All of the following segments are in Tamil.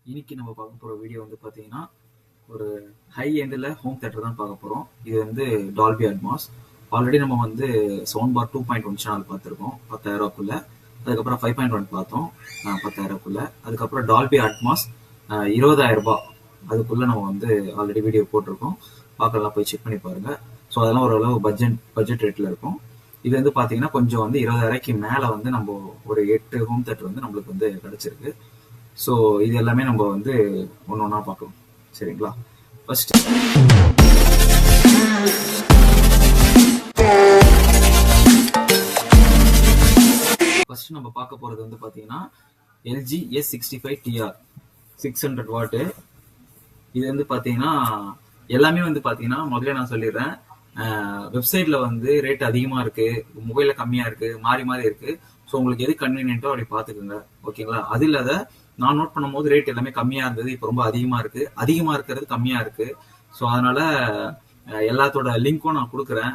இன்னைக்கு நம்ம பார்க்க போகிற வீடியோ வந்து பார்த்தீங்கன்னா ஒரு ஹை எண்டில் ஹோம் தேட்டர் தான் பார்க்க போகிறோம். இது வந்து டால்பி அட்மாஸ். ஆல்ரெடி நம்ம வந்து சவுண்ட் பார் 2.1 சேனல் பார்த்துருக்கோம் 10,000க்குள்ள. அதுக்கப்புறம் 5.1 பார்த்தோம் 10,000க்குள்ள. அதுக்கப்புறம் டால்பி அட்மாஸ் 20,000 ரூபாய் அதுக்குள்ளே நம்ம வந்து ஆல்ரெடி வீடியோ போட்டிருக்கோம். பார்க்கலாம், போய் செக் பண்ணி பாருங்கள். ஸோ அதெல்லாம் ஓரளவு பட்ஜெட் ரேட்டில் இருக்கும். இது வந்து பார்த்தீங்கன்னா கொஞ்சம் வந்து 20,000க்கு மேலே வந்து நம்ம ஒரு 8 ஹோம் தேட்டர் வந்து நம்மளுக்கு வந்து கிடச்சிருக்கு. ஸோ இது எல்லாமே நம்ம வந்து ஒன்று ஒன்றா பார்க்கலாம். சரிங்களா? ஃபர்ஸ்ட் நம்ம பார்க்க போகிறது வந்து பார்த்தீங்கன்னா எல்ஜி S65TR 600 வாட்டு. இது வந்து பார்த்தீங்கன்னா எல்லாமே வந்து பார்த்தீங்கன்னா முதல்ல நான் சொல்லிடுறேன், வெப்சைட்டில் வந்து ரேட் அதிகமாக இருக்குது, மொபைலில் கம்மியாக இருக்குது, மாறி மாறி இருக்குது. ஸோ உங்களுக்கு எது கன்வீனியன்ட்டோ அப்படி பார்த்துக்குங்க. ஓகேங்களா? அது இல்லாத நான் நோட் பண்ணும்போது ரேட் எல்லாமே கம்மியாக இருந்தது, இப்போ ரொம்ப அதிகமாக இருக்குது. அதிகமாக இருக்கிறது கம்மியாக இருக்குது. ஸோ அதனால் எல்லாத்தோட லிங்க்கும் நான் கொடுக்குறேன்.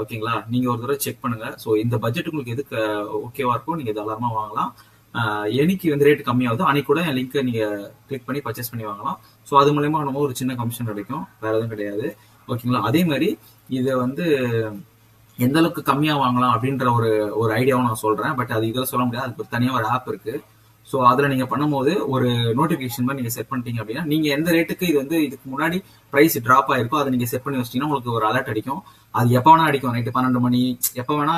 ஓகேங்களா? நீங்கள் ஒரு தடவை செக் பண்ணுங்கள். ஸோ இந்த பட்ஜெட் உங்களுக்கு எது ஓகேவா இருக்கோ நீங்கள் தாராளமாக வாங்கலாம். என்னைக்கு வந்து ரேட் கம்மியாகுதோ அன்னைக்கு கூட என் லிங்க்கை நீங்கள் கிளிக் பண்ணி பர்ச்சேஸ் பண்ணி வாங்கலாம். ஸோ அது மூலயமா நம்ம ஒரு சின்ன கமிஷன் கிடைக்கும், வேறு எதுவும் கிடையாது. ஓகேங்களா? அதே மாதிரி இதை வந்து எந்த அளவுக்கு கம்மியாக வாங்கலாம் அப்படின்ற ஒரு ஐடியாவும் நான் சொல்கிறேன். பட் அது இதில் சொல்ல முடியாது, அதுக்கு ஒரு தனியாக ஒரு ஆப் இருக்குது. ஸோ அதில் நீங்கள் பண்ணும்போது ஒரு நோட்டிஃபிகேஷன் மாதிரி நீங்கள் செட் பண்ணிட்டீங்க அப்படின்னா நீங்கள் எந்த ரேட்டுக்கு இது வந்து இதுக்கு முன்னாடி ப்ரைஸ் ட்ராப் ஆகிருக்கோ அதை நீங்கள் செட் பண்ணி வச்சிட்டிங்கன்னா உங்களுக்கு ஒரு அலர்ட் அடிக்கும். அது எப்போ வேணா அடிக்கும், நைட்டு 12 மணி எப்போ வேணா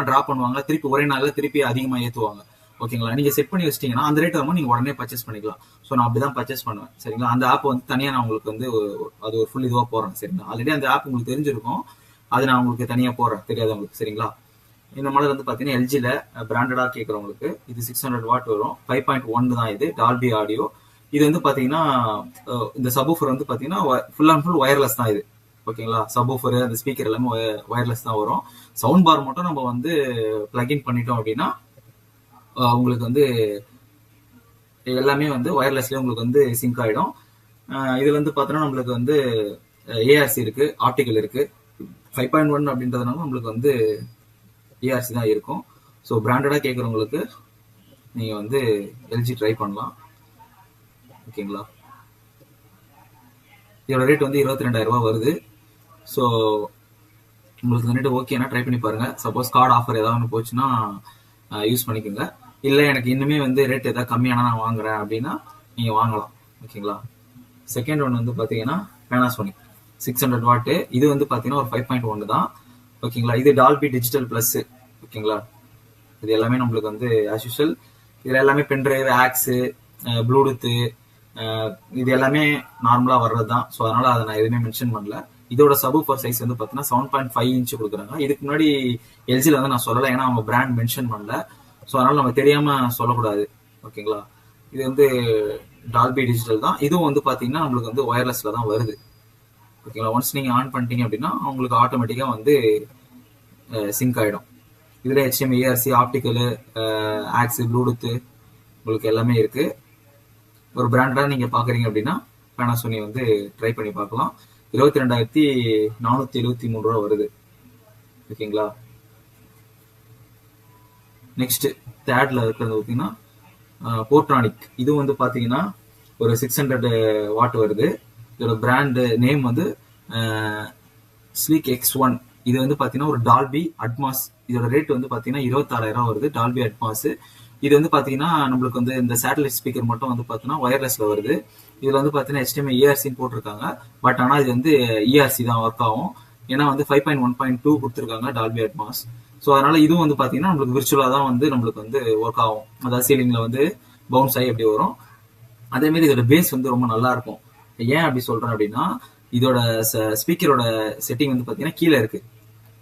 ட்ராப் பண்ணுவாங்க, திருப்பி ஒரே நாளில் திருப்பி அதிகமாக ஏற்றுவாங்க. ஓகேங்களா? நீங்கள் செட் பண்ணி வச்சிட்டிங்கன்னா அந்த ரேட் வரும்போது நீங்கள் உடனே பர்ச்சேஸ் பண்ணிக்கலாம். ஸோ நான் அப்படி தான் பர்ச்சேஸ் பண்ணுவேன். சரிங்களா? அந்த ஆப் வந்து தனியாக நான் உங்களுக்கு வந்து அது ஒரு ஃபுல் இதுவாக போடுறேன். சரிங்களா? ஆல்ரெடி அந்த ஆப் உங்களுக்கு தெரிஞ்சிருக்கும், அது நான் உங்களுக்கு தனியாக போடுறேன் தெரியாதவங்களுக்கு. சரிங்களா? இந்த மாடல் வந்து பார்த்தீங்கன்னா எல்ஜியில் பிராண்டடாக கேட்குறவங்களுக்கு இது 600 வாட் வரும். 5.1 தான் இது, டால்பி ஆடியோ. இது வந்து பார்த்தீங்கன்னா இந்த சப்வூஃபர் வந்து பார்த்தீங்கன்னா ஃபுல் அண்ட் ஃபுல் ஒயர்லெஸ் தான் இது. ஓகேங்களா? சப்வூஃபர் அந்த ஸ்பீக்கர் எல்லாமே ஒயர்லெஸ் தான் வரும். சவுண்ட் பார் மட்டும் நம்ம வந்து பிளக்இன் பண்ணிட்டோம் அப்படின்னா உங்களுக்கு வந்து எல்லாமே வந்து ஒயர்லெஸ்லேயே உங்களுக்கு வந்து சிங்க் ஆகிடும். இது வந்து பார்த்தோன்னா நம்மளுக்கு வந்து ஏஆர்சி இருக்குது, ஆப்டிக்கல் இருக்குது. 5.1 அப்படின்றதுனால நம்மளுக்கு வந்து ஏஆர்சி தான் இருக்கும். ஸோ பிராண்டடாக கேட்குறவங்களுக்கு நீங்கள் வந்து எல்ஜி ட்ரை பண்ணலாம். ஓகேங்களா? இதோட ரேட் வந்து 22,000 ரூபா வருது. ஸோ உங்களுக்கு இந்த ரேட்டு ஓகேனா ட்ரை பண்ணி பாருங்கள். சப்போஸ் கார்டு ஆஃபர் ஏதாவது ஒன்று போச்சுன்னா யூஸ் பண்ணிக்கோங்க. இல்லை எனக்கு இன்னுமே வந்து ரேட் எதாவது கம்மியானா நான் வாங்குறேன் அப்படின்னா நீங்கள் வாங்கலாம். ஓகேங்களா? செகண்ட் ஒன் வந்து பார்த்தீங்கன்னா பேனாசோனிக் 600 வாட்டு. இது வந்து பார்த்தீங்கன்னா ஒரு 5.1 தான். ஓகேங்களா? இது டால்பி டிஜிட்டல் ப்ளஸ். ஓகேங்களா? இது எல்லாமே நம்மளுக்கு வந்து ஆஸ் யூஷுவல் இதில் எல்லாமே பென்ட்ரைவ், ஆக்ஸு, ப்ளூடூத்து, இது எல்லாமே நார்மலாக வர்றது தான். ஸோ அதனால் அதை நான் எதுவுமே மென்ஷன் பண்ணல. இதோட சப்வூஃபர் சைஸ் வந்து பார்த்தீங்கன்னா 7.5 இன்ச்சு கொடுக்குறாங்க. இதுக்கு முன்னாடி எல்ஜியில் வந்து நான் சொல்லலை, ஏன்னா அவங்க பிராண்ட் மென்ஷன் பண்ணல. ஸோ அதனால் நம்ம தெரியாமல் சொல்லக்கூடாது. ஓகேங்களா? இது வந்து டால்பி டிஜிட்டல் தான். இதுவும் வந்து பார்த்தீங்கன்னா நம்மளுக்கு வந்து ஒயர்லெஸில் தான் வருது. ஓகேங்களா? ஒன்ஸ் நீங்கள் ஆன் பண்ணிட்டீங்க அப்படின்னா உங்களுக்கு ஆட்டோமேட்டிக்காக வந்து சிங்க் ஆகிடும். இதில் HDMI, ARC, optical, aux, bluetooth உங்களுக்கு எல்லாமே இருக்குது. ஒரு பிராண்டாக நீங்கள் பார்க்குறீங்க அப்படின்னா பேனாசோனிக் வந்து ட்ரை பண்ணி பார்க்கலாம். 22,473 ரூபா வருது. ஓகேங்களா? நெக்ஸ்ட் தேர்டில் இருக்கிறது பார்த்தீங்கன்னா போர்ட்ரானிக். இது வந்து பார்த்தீங்கன்னா ஒரு 600 வாட் வருது. இதோட பிராண்டு நேம் வந்து ஸ்லீக் X1. இது வந்து பார்த்தீங்கன்னா ஒரு டால்பி அட்மாஸ். இதோட ரேட் வந்து பார்த்தீங்கன்னா 26,000 வருது, டால்பி அட்மாஸ். இது வந்து பார்த்தீங்கன்னா நம்மளுக்கு வந்து இந்த சேட்டலைட் ஸ்பீக்கர் மட்டும் வந்து பார்த்தீங்கன்னா ஒயர்லெஸில் வருது. இதில் வந்து பார்த்தீங்கன்னா HDMI, ஏஆர்சின்னு போட்டிருக்காங்க. பட் ஆனால் இது வந்து ERC தான் ஒர்க் ஆகும். ஏன்னா வந்து 5.1.2 கொடுத்துருக்காங்க டால்பி அட்மாஸ். ஸோ அதனால இதுவும் வந்து பார்த்தீங்கன்னா நம்மளுக்கு விர்ச்சுவலாக தான் வந்து நம்மளுக்கு வந்து ஒர்க் ஆகும். அதாவது சீலிங்கில் வந்து பவுன்ஸ் ஆகி எப்படி வரும். அதேமாரி இதோட பேஸ் வந்து ரொம்ப நல்லா இருக்கும். ஏன் அப்படி சொல்கிறேன் அப்படின்னா இதோட ஸ்பீக்கரோட செட்டிங் வந்து பார்த்தீங்கன்னா கீழே இருக்குது.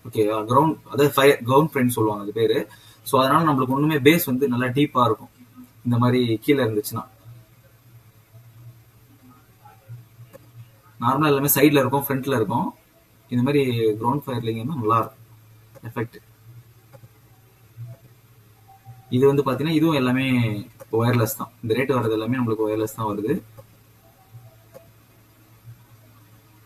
ஓகேவா? கிரவுண்ட், அதாவது கிரவுண்ட் ஃப்ரேம் சொல்லுவாங்க அது பேர். ஸோ அதனால நம்மளுக்கு ஒன்றுமே பேஸ் வந்து நல்லா டீப்பாக இருக்கும் இந்த மாதிரி கீழே இருந்துச்சுன்னா. நார்மலாக எல்லாமே சைடில் இருக்கும், ஃப்ரண்ட்டில் இருக்கும். இந்த மாதிரி கிரவுண்ட் ஃபயர்லிங் வந்து நல்லா இருக்கும் எஃபெக்ட். இது வந்து பார்த்தீங்கன்னா இதுவும் எல்லாமே ஒயர்லெஸ் தான். இந்த ரேட் வர்றது எல்லாமே நம்மளுக்கு ஒயர்லெஸ் தான் வருது.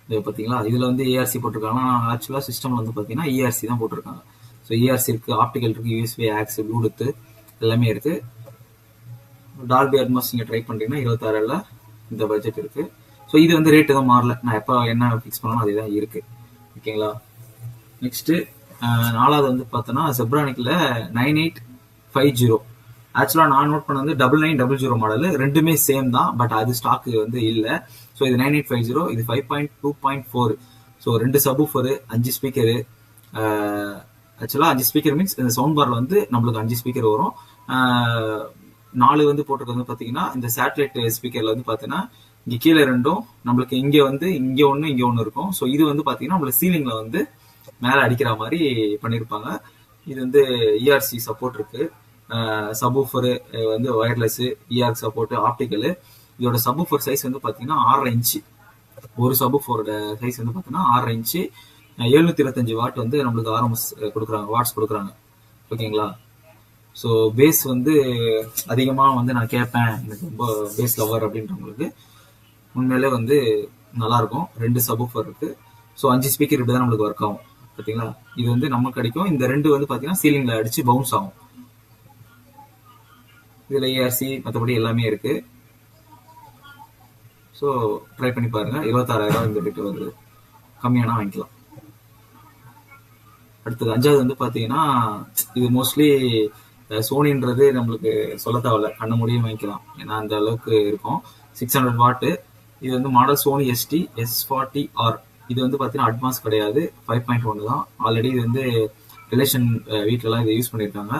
இது பார்த்தீங்களா? இதில் வந்து ஏஆர்சி போட்டிருக்காங்க. ஆனால் ஆக்சுவலாக சிஸ்டமில் வந்து பார்த்தீங்கன்னா ERC தான் போட்டிருக்காங்க. ஸோ ERC இருக்குது, ஆப்டிக்கல் இருக்குது, USB, ஆக்ஸ், ப்ளூடூத்து எல்லாமே இருக்குது. டால்பி அட்மாஸ் நீங்கள் ட்ரை பண்ணுறீங்கன்னா 26,000 இந்த பட்ஜெட் இருக்குது. ஸோ இது வந்து ரேட் எதுவும் மாறல, நான் எப்போ என்ன ஃபிக்ஸ் பண்ணாலும் அதுதான் இருக்குது. ஓகேங்களா. நெக்ஸ்ட்டு 4வது வந்து பார்த்தோன்னா செப்ரானிக்கில் 9850. ஆக்சுவலாக நான் நோட் பண்ண வந்து 9900 மாடல், ரெண்டுமே சேம் தான், பட் அது ஸ்டாக்கு வந்து இல்லை. ஸோ இது 9850, இது 5.2.4. So 2 subwoofer, 5 speaker. ஆக்சுவலாக 5 ஸ்பீக்கர் மீன்ஸ் இந்த சவுண்ட் பாரில் வந்து நம்மளுக்கு 5 ஸ்பீக்கர் வரும். 4 வந்து போட்டிருக்கு வந்து பார்த்தீங்கன்னா இந்த சேட்டலைட் ஸ்பீக்கரில் வந்து பார்த்தீங்கன்னா இங்கே கீழே 2ம் நம்மளுக்கு இங்கே வந்து இங்கே ஒன்று இருக்கும். ஸோ இது வந்து பார்த்தீங்கன்னா நம்மளுக்கு சீலிங்கில் வந்து மேலே அடிக்கிற மாதிரி பண்ணியிருப்பாங்க. இது வந்து இஆர்சி சப்போர்ட் இருக்கு. சப்வூஃபரு வந்து ஒயர்லெஸ், இஆர் சப்போர்ட், ஆப்டிக்கலு. இதோட சப்வூஃபர் சைஸ் வந்து பார்த்தீங்கன்னா 6.5 இன்ச்சு. ஒரு சப்வூஃபரோட சைஸ் வந்து பார்த்தீங்கன்னா 6.5 இன்ச்சு. 725 வாட் வந்து நம்மளுக்கு ஆர்எம்எஸ் கொடுக்குறாங்க, வாட்ஸ் கொடுக்குறாங்க. ஓகேங்களா. ஸோ பேஸ் வந்து அதிகமாக வந்து நான் கேட்பேன், எனக்கு ரொம்ப பேஸ் லவர் அப்படின்றவங்களுக்கு உண்மையிலே வந்து நல்லாயிருக்கும். 2 சப்வூஃபர் இருக்கு. ஸோ 5 ஸ்பீக்கர் இப்படி தான் நம்மளுக்கு ஒர்க் ஆகும். பார்த்தீங்களா. இது வந்து நமக்கு கிடைக்கும். இந்த 2 வந்து பார்த்தீங்கன்னா சீலிங்கில் அடிச்சு பவுன்ஸ் ஆகும். இதில் ஏஆர்சி மற்றபடி எல்லாமே இருக்கு. ஸோ ட்ரை பண்ணி பாருங்க. 26,000 இந்த ரேட்டு வருது, கம்மியானா வாங்கிக்கலாம். அடுத்தது 5வது வந்து பார்த்தீங்கன்னா இது மோஸ்ட்லி சோனின்றது நம்மளுக்கு சொல்ல தேவையில்ல, கண்ண முடியும் வாங்கிக்கலாம், ஏன்னா அந்த அளவுக்கு இருக்கும். 600 வாட்டு. இது வந்து மாடல் சோனி எஸ்டி S40R. இது வந்து பார்த்தீங்கன்னா அட்வான்ஸ் கிடையாது, 5.1 தான். ஆல்ரெடி இது வந்து ரிலேஷன் வீட்டிலலாம் இதை யூஸ் பண்ணியிருக்காங்க.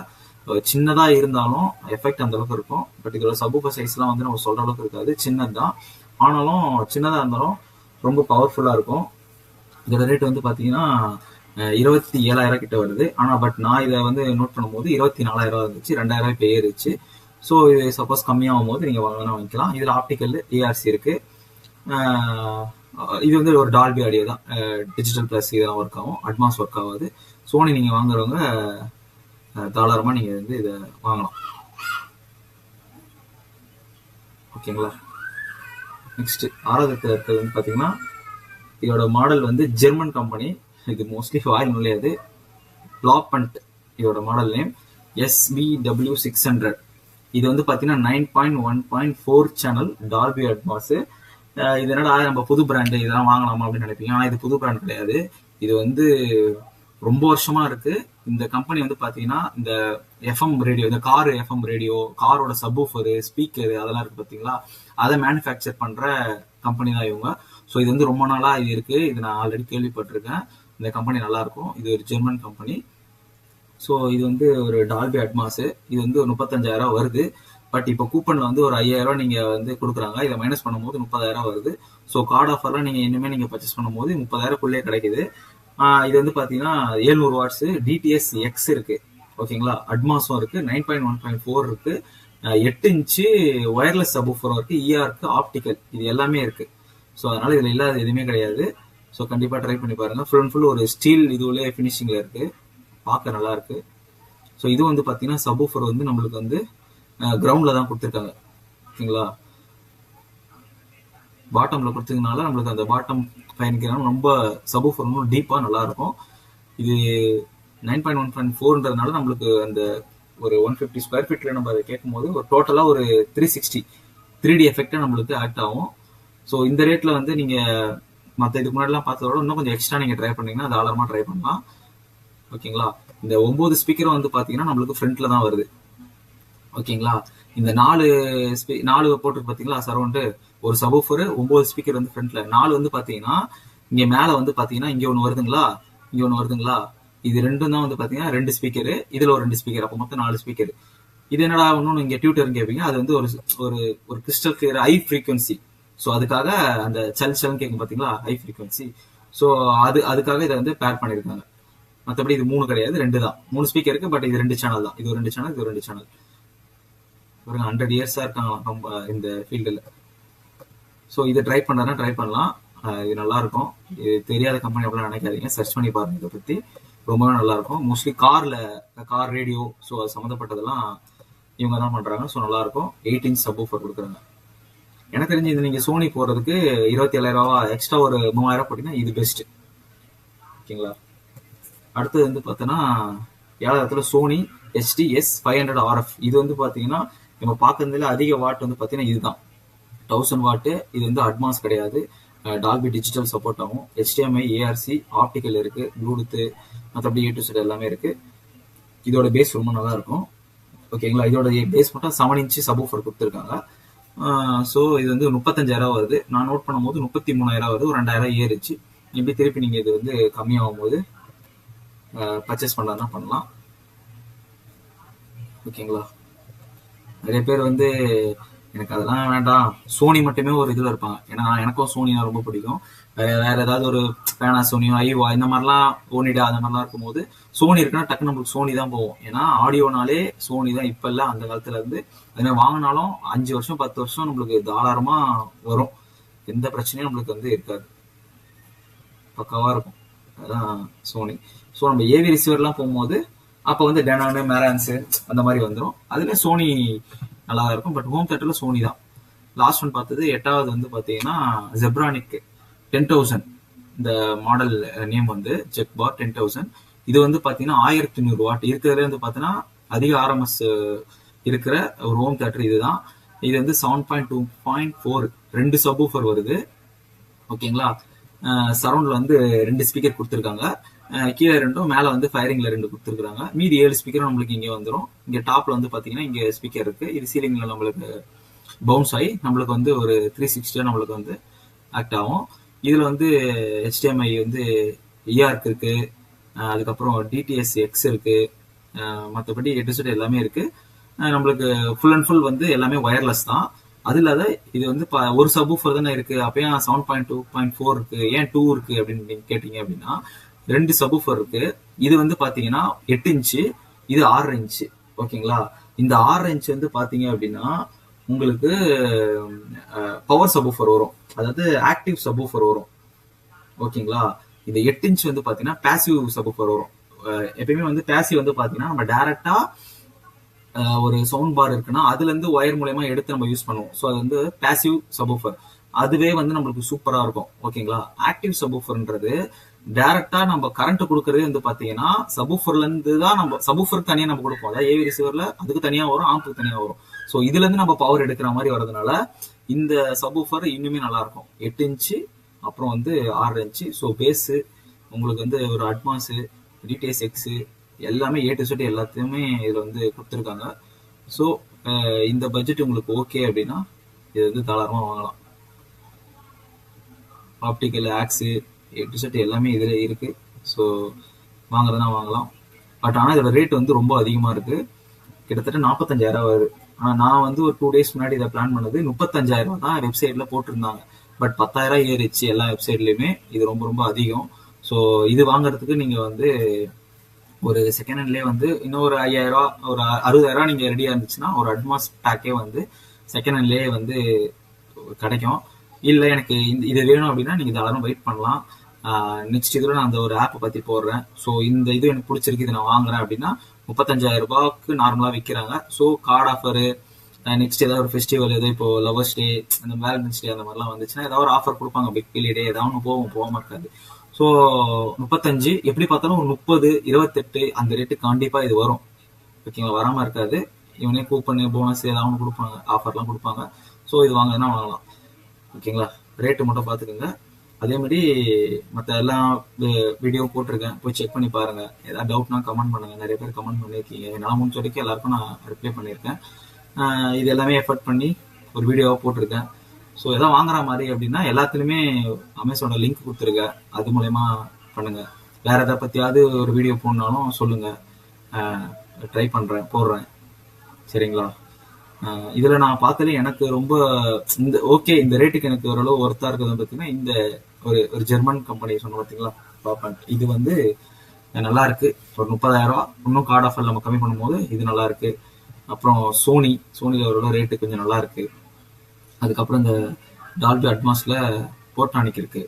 சின்னதாக இருந்தாலும் எஃபெக்ட் அந்த அளவுக்கு இருக்கும். பட் இதோட சப்வூஃபர் சைஸ்லாம் வந்து நம்ம சொல்கிற அளவுக்கு இருக்காது, சின்னது தான். ஆனாலும் சின்னதாக இருந்தாலும் ரொம்ப பவர்ஃபுல்லாக இருக்கும். இதோட ரேட் வந்து பார்த்தீங்கன்னா 27,000 கிட்ட வருது. ஆனால் பட் நான் இதை வந்து நோட் பண்ணும்போது 24,000 இருந்துச்சு, 2,000 இப்போ ஏறிச்சு. ஸோ இது சப்போஸ் கம்மியாகும் போது நீங்கள் வாங்கிக்கலாம். இதில் ஆப்டிக்கல் ஏஆர்சி இருக்குது. இது வந்து ஒரு டால்பி ஆடியோ தான், டிஜிட்டல் ப்ளஸ் இதெல்லாம் ஒர்க் ஆகும், அட்வான்ஸ் ஒர்க் ஆகாது. சோனி நீங்கள் வாங்குறவங்க தாராளமாக நீங்கள் வந்து இதை வாங்கலாம். ஓகேங்களா. நெக்ஸ்ட் 6வது வந்து பார்த்தீங்கன்னா இதோட மாடல் வந்து ஜெர்மன் கம்பெனி. இது மோஸ்ட்லி வாயில் நுழையாது. பிளாப்பண்ட் இதோட மாடல் நேம். SBW600. இது வந்து பார்த்தீங்கன்னா 9.1.4 சேனல் டால்பி அட்மாஸ். இது என்னடா நம்ம புது பிராண்டு, இதெல்லாம் வாங்கலாமா அப்படின்னு நினைப்பீங்க. ஆனால் இது புது பிராண்ட் கிடையாது. இது வந்து ரொம்ப வருஷமா இருக்கு. இந்த கம்பெனி வந்து பார்த்தீங்கன்னா இந்த எஃப்எம் ரேடியோ, இந்த கார் எஃப்எம் ரேடியோ, காரோட சப்வூஃபரு, ஸ்பீக்கரு அதெல்லாம் இருக்கு பார்த்தீங்களா, அதை மேனுஃபேக்சர் பண்ணுற கம்பெனி தான் இவங்க. ஸோ இது வந்து ரொம்ப நாளாக இது இருக்கு. இது நான் ஆல்ரெடி கேள்விப்பட்டிருக்கேன். இந்த கம்பெனி நல்லா இருக்கும். இது ஒரு ஜெர்மன் கம்பெனி. ஸோ இது வந்து ஒரு டால்பி அட்மாஸ். இது வந்து ஒரு 35,000 வருது. பட் இப்போ கூப்பனில் வந்து ஒரு 5,000 நீங்கள் வந்து கொடுக்குறாங்க. இதை மைனஸ் பண்ணும்போது 30,000 வருது. ஸோ கார்டு ஆஃபர்லாம் நீங்கள் இனிமேல் நீங்கள் பர்ச்சேஸ் பண்ணும்போது 30,000க்குள்ளே கிடைக்குது. இது வந்து பார்த்தீங்கன்னா 700 வாட்ஸ் டிடிஎஸ் எக்ஸ் இருக்கு. ஓகேங்களா. அட்மாஸும் இருக்கு, 9.1.4 இருக்கு, 8 இன்ச்சு ஒயர்லெஸ் சப்வூஃபரும் இருக்கு, இஆருக்கு, ஆப்டிக்கல், இது எல்லாமே இருக்கு. ஸோ அதனால இதில் இல்லாத எதுவுமே கிடையாது. ஸோ கண்டிப்பாக ட்ரை பண்ணி பாருங்க. ஃபுல் அண்ட் ஃபுல் ஒரு ஸ்டீல் இதுவுள்ளே ஃபினிஷிங்கில் இருக்கு, பார்க்க நல்லா இருக்கு. ஸோ இது வந்து பார்த்தீங்கன்னா சப்வூஃபர் வந்து நம்மளுக்கு வந்து கிரவுண்டில் தான் கொடுத்துருக்காங்க. ஓகேங்களா. பாட்டமில் கொடுத்ததுனால நம்மளுக்கு அந்த பாட்டம் பயணிக்கிறாங்க. ரொம்ப சப்வூஃபர் இன்னும் டீப்பாக நல்லா இருக்கும். இது 9.1.4ன்றதுனால நம்மளுக்கு அந்த ஒரு 150 ஸ்கொயர் ஃபீட்டில் நம்ம அதை கேட்கும்போது ஒரு டோட்டலாக ஒரு 360 3D எஃபெக்டாக நம்மளுக்கு ஆக்ட் ஆகும். ஸோ இந்த ரேட்டில் வந்து நீங்கள் மற்ற இதுக்கு முன்னாடிலாம் பார்த்ததோட இன்னும் கொஞ்சம் எக்ஸ்ட்ரா நீங்கள் ட்ரை பண்ணீங்கன்னா தாராளமாக ட்ரை பண்ணலாம். ஓகேங்களா. இந்த 9 ஸ்பீக்கரும் வந்து பார்த்தீங்கன்னா நம்மளுக்கு ஃப்ரண்ட்டில் தான் வருது. ஓகேங்களா. இந்த 4 போட்டு பார்த்தீங்களா சரௌண்டு, ஒரு சப்வூஃபர், 9 ஸ்பீக்கர் வந்து ஃப்ரண்ட்டில். 4 வந்து பார்த்தீங்கன்னா இங்கே மேலே வந்து பார்த்தீங்கன்னா இங்கே ஒன்று வருதுங்களா, இங்கே ஒன்று வருதுங்களா, இது ரெண்டும் தான் வந்து பார்த்தீங்கன்னா 2 ஸ்பீக்கரு, இதில் ஒரு 2 ஸ்பீக்கர், அப்போ மொத்தம் 4 ஸ்பீக்கர். இது என்னடா ஒன்று இங்கே டியூட்டர்னு கேட்பீங்க. அது வந்து ஒரு crystal clear high frequency. So அதுக்காக அந்த சல்னு கேட்கும் பார்த்தீங்களா, ஹை ஃப்ரீக்வன்சி. ஸோ அதுக்காக இதை வந்து பேர் பண்ணியிருக்காங்க. மற்றபடி இது 3 கிடையாது, 2 தான். 3 ஸ்பீக்கர் இருக்கு, பட் இது 2 சேனல் தான். இது ஒரு 2 சேனல், இது ஒரு 2 சேனல். ஒரு 100 இயர்ஸாக இருக்காங்க இந்த ஃபீல்டில். ஸோ இதை ட்ரை பண்ணுறதுனா ட்ரை பண்ணலாம். இது நல்லா இருக்கும். இது தெரியாத கம்பெனி அப்படிலாம் நினைக்காதீங்க, சர்ச் பண்ணி பாருங்க. இதை பற்றி ரொம்பவே நல்லா இருக்கும். மோஸ்ட்லி கார் ரேடியோ, ஸோ அது சம்மந்தப்பட்டதெல்லாம் இவங்க தான் பண்ணுறாங்க. ஸோ நல்லா இருக்கும். 8 இன்ச் சப்வூஃபர் கொடுக்குறாங்க. எனக்கு தெரிஞ்சு இது நீங்கள் சோனி போகிறதுக்கு 27,000 எக்ஸ்ட்ரா ஒரு 3,000 போட்டிங்கன்னா இது பெஸ்ட்டு. ஓகேங்களா. அடுத்தது வந்து பார்த்தோன்னா 7வது சோனி HDS500 RF. இது வந்து பார்த்தீங்கன்னா நம்ம பார்க்கறதுல அதிக வாட் வந்து பார்த்தீங்கன்னா இதுதான் 1000 வாட்டு. இது வந்து அட்மாஸ் கிடையாது. டால்பி டிஜிட்டல் சப்போர்ட் ஆகும். HDMI, ஏஆர்சி, ஆப்டிக்கல் இருக்கு, ப்ளூடூத், மற்றபடி A to Z எல்லாமே இருக்கு. இதோட பேஸ் ரொம்ப நல்லா இருக்கும். ஓகேங்களா, இதோட பேஸ் மட்டும் 7 இன்ச்சு சப்வூஃபர் கொடுத்துருக்காங்க. ஸோ இது வந்து 35,000 வருது. நான் நோட் பண்ணும்போது 33,000 வருது. ஒரு 2,000 ஏறிச்சு. இப்படி திருப்பி நீங்க இது வந்து கம்மியாகும் போது பர்ச்சேஸ் பண்ணா பண்ணலாம். ஓகேங்களா, நிறைய பேர் வந்து எனக்கு அதெல்லாம் வேண்டாம், சோனி மட்டுமே ஒரு இதுல இருப்பாங்க. ஏன்னா எனக்கும் சோனினா ரொம்ப பிடிக்கும். வேற ஏதாவது ஒரு பேனாசோனியோ, ஐவா இந்த மாதிரிலாம், ஓனிடா அந்த மாதிரிலாம் இருக்கும்போது சோனி இருக்குன்னா டக்கு நம்மளுக்கு சோனி தான் போவோம். ஏன்னா ஆடியோனாலே சோனி தான். இப்ப இல்ல, அந்த காலத்துல இருந்து. அதுமாதிரி வாங்கினாலும் 5 வருஷம் 10 வருஷம் நம்மளுக்கு தாராளமா வரும். எந்த பிரச்சனையும் நம்மளுக்கு வந்து இருக்காது, பக்காவா இருக்கும். அதான் சோனி. ஸோ நம்ம ஏவி ரிசீவர்லாம் போகும்போது அப்போ வந்து டெனானு, மேரான்ஸு அந்த மாதிரி வந்துடும். அதுல சோனி நல்லா இருக்கும். பட் ஹோம் தேட்டர்ல சோனி தான். லாஸ்ட் ஒன் பார்த்தது 8வது வந்து பார்த்தீங்கன்னா ஜெப்ரானிக் 10,000. இந்த மாடல் நேம் வந்து ஜெக் பார் 10,000. இது வந்து பார்த்தீங்கன்னா 1500 வாட் இருக்கிறதுல வந்து பார்த்தீங்கன்னா அதிக RMS இருக்கிற ஒரு ஹோம் தேட்டர் இதுதான். இது வந்து 7.2.4 2 சப்வூஃபர் வருது. ஓகேங்களா, சரௌண்ட்ல வந்து 2 ஸ்பீக்கர் கொடுத்துருக்காங்க. கீழே 2, மேலே வந்து ஃபயரிங்ல 2 கொடுத்துருக்காங்க. மீதி 7 ஸ்பீக்கரும் நம்மளுக்கு இங்கே வந்துடும். இங்கே டாப்ல வந்து பார்த்தீங்கன்னா இங்கே ஸ்பீக்கர் இருக்கு. இது சீலிங்ல நம்மளுக்கு பவுன்ஸ் ஆகி நம்மளுக்கு வந்து ஒரு 360 நம்மளுக்கு வந்து ஆக்ட் ஆகும். இதுல வந்து HDMI வந்து EARC இருக்கு, அதுக்கப்புறம் DTS X இருக்கு, மற்றபடி A to Z எல்லாமே இருக்கு. நம்மளுக்கு ஃபுல் அண்ட் ஃபுல் வந்து எல்லாமே ஒயர்லெஸ் தான். அது இல்லாத இது வந்து ஒரு சப்வூஃபர் தானே இருக்கு, அப்ப ஏன் 7.2.4 இருக்கு, ஏன் 2 இருக்கு அப்படின்னு நீங்க கேட்டீங்க அப்படின்னா 2 சப்வூஃபர் இருக்கு. இது வந்து பாத்தீங்கன்னா 8 இன்ச்சு, இது 6 இன்ச்சு. ஓகேங்களா, இந்த 6 இன்ச் வந்து பாத்தீங்க அப்படின்னா உங்களுக்கு பவர் சப்வூஃபர் வரும், அதாவது ஆக்டிவ் சப்வூஃபர் வரும். ஓகேங்களா, இந்த 8 இன்ச் வந்து பாத்தீங்கன்னா பாசிவ் சப்வூஃபர் வரும். எப்பயுமே வந்து பாசிவ் வந்து பாத்தீங்கன்னா நம்ம டைரக்டா ஒரு சவுண்ட் பார் இருக்குன்னா அதுல இருந்து ஒயர் மூலமா எடுத்து நம்ம யூஸ் பண்ணுவோம். ஸோ அது வந்து பாசிவ் சப்வூஃபர். அதுவே வந்து நம்மளுக்கு சூப்பரா இருக்கும். ஓகேங்களா, ஆக்டிவ் சப்வூஃபர்ன்றது டைரக்டா நம்ம கரண்ட் கொடுக்கறதே வந்து பாத்தீங்கன்னா சப்வூஃபர்ல இருந்து தான். நம்ம சப்வூஃபர் தனியா நம்ம கொடுப்போம், அதாவது ஏவி ரிசீவர்ல அதுக்கு தனியா வரும், ஆம்புக்கு தனியா வரும். ஸோ இதுல இருந்து நம்ம பவர் எடுக்கிற மாதிரி வரதுனால இந்த சப்வூஃபர் இன்னுமே நல்லா இருக்கும். 8 இன்ச்சு அப்புறம் வந்து 6 இன்ச்சு. ஸோ பேஸ் உங்களுக்கு வந்து ஒரு அட்மாஸ், டிடிஎஸ் எக்ஸ் எல்லாமே A to Z எல்லாத்தையுமே இதுல வந்து கொடுத்துருக்காங்க. ஸோ இந்த பட்ஜெட் உங்களுக்கு ஓகே அப்படின்னா இது வந்து தாராளமா வாங்கலாம். Optical, aux, A to Z எல்லாமே இதுல இருக்கு. ஸோ வாங்குறதுனா வாங்கலாம். பட் ஆனால் இதோட ரேட் வந்து ரொம்ப அதிகமா இருக்கு. கிட்டத்தட்ட 45,000 வருது. ஆனால் நான் வந்து ஒரு 2 days முன்னாடி இதை பிளான் பண்ணது 35,000 தான் வெப்சைட்ல போட்டிருந்தாங்க. பட் 10,000 ஏறிச்சு எல்லா வெப்சைட்லயுமே. இது ரொம்ப ரொம்ப அதிகம். ஸோ இது வாங்குறதுக்கு நீங்க வந்து ஒரு செகண்ட் ஹேண்ட்லேயே வந்து இன்னும் ஒரு 5,000 ஒரு 60,000 நீங்க ரெடியா இருந்துச்சுன்னா ஒரு அட்மாஸ் பேக்கே வந்து செகண்ட் ஹேண்ட்லேயே வந்து கிடைக்கும். இல்லை எனக்கு இது வேணும் அப்படின்னா நீங்க தாராளமாக வெயிட் பண்ணலாம். நெக்ஸ்ட் இதில் நான் அந்த ஒரு ஆப்பை பற்றி போடுறேன். ஸோ இந்த இது எனக்கு பிடிச்சிருக்கு, இதை நான் வாங்குறேன் அப்படின்னா 35,000 ரூபாய்க்கு நார்மலாக விற்கிறாங்க. ஸோ கார்டு ஆஃபரு, நெக்ஸ்ட் ஏதாவது ஒரு ஃபெஸ்டிவல், ஏதோ இப்போ லவர்ஸ் டே, அந்த வேலண்டைன்ஸ் டே அந்த மாதிரிலாம் வந்துச்சுன்னா ஏதாவது ஒரு ஆஃபர் கொடுப்பாங்க. பிக் பில்லியன் டே ஏதாவது ஒன்று போகாம இருக்காது. ஸோ 35 எப்படி பார்த்தாலும் ஒரு 30, 28 அந்த ரேட்டு கண்டிப்பா இது வரும். ஓகேங்களா, வராம இருக்காது. இவனே கூப்பன், போனஸ் ஏதாவது ஒன்று கொடுப்பாங்க, ஆஃபர்லாம் கொடுப்பாங்க. ஸோ இது வாங்கினா வாங்கலாம். ஓகேங்களா, ரேட்டு மட்டும் பார்த்துக்கோங்க. அதே மாதிரி மற்ற எல்லா வீடியோ போட்டிருக்கேன், போய் செக் பண்ணி பாருங்க. ஏதாவது டவுட்னா கமெண்ட் பண்ணுங்க. நிறைய பேர் கமெண்ட் பண்ணியிருக்கீங்க. என்னால் முடிஞ்ச வரைக்கும் எல்லாருக்கும் நான் ரிப்ளை பண்ணியிருக்கேன். இது எல்லாமே எஃபர்ட் பண்ணி ஒரு வீடியோவாக போட்டிருக்கேன். ஸோ எதாவது வாங்குற மாதிரி அப்படின்னா எல்லாத்துலேயுமே அமேசானோட லிங்க் கொடுத்துருங்க, அது மூலயமா பண்ணுங்க. வேற எதை பற்றியாவது ஒரு வீடியோ போடனாலும் சொல்லுங்க, ட்ரை பண்ணுறேன், போடுறேன். சரிங்களா, இதில் நான் பார்த்ததுல எனக்கு ரொம்ப இந்த ஓகே, இந்த ரேட்டுக்கு எனக்கு ஓரளவு ஒர்த்தாக இருக்குது பார்த்தீங்கன்னா இந்த ஒரு ஜெர்மன் கம்பெனி சொன்ன பார்த்தீங்களா, பாப்பேன். இது வந்து நல்லா இருக்கு. ஒரு 30,000 இன்னும் கார்டு ஆஃபர் நம்ம கம்மி பண்ணும்போது இது நல்லா இருக்கு. அப்புறம் சோனியில் ஓரளவு ரேட்டு கொஞ்சம் நல்லா இருக்கு. அதுக்கப்புறம் இந்த டால்பி அட்மாஸ்ல போர்டானிக் இருக்கு.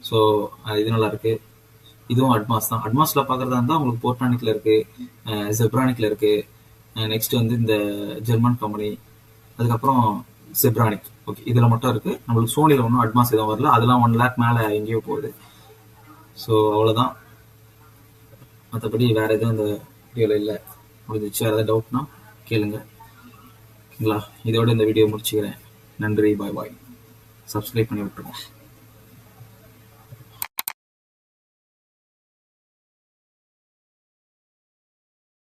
ஸோ இது நல்லா இருக்கு. இதுவும் அட்மாஸ் தான். அட்மாஸ்ல பார்க்கறதா இருந்தால் உங்களுக்கு போர்டானிக்ல இருக்கு, ஜெப்ரானிக்ல இருக்கு. நெக்ஸ்ட் வந்து இந்த ஜெர்மன் கம்பெனி, அதுக்கப்புறம் ஜெப்ரானிக். ஓகே, இதில் மட்டும் இருக்கு. நம்மளுக்கு சோனியில் ஒன்றும் அட்மாஸ் எதுவும் வரல. அதெல்லாம் 1 lakh மேலே எங்கேயோ போகுது. ஸோ அவ்வளோதான். மற்றபடி வேற எதுவும் இந்த வீடியோவில் இல்லை. முடிஞ்சிச்சு. வேறு ஏதாவது டவுட்னா கேளுங்க. இதோட இந்த வீடியோ முடிச்சுக்கிறேன். நன்றி, பாய் பாய். சப்ஸ்கிரைப் பண்ணி விட்டுருவோம்.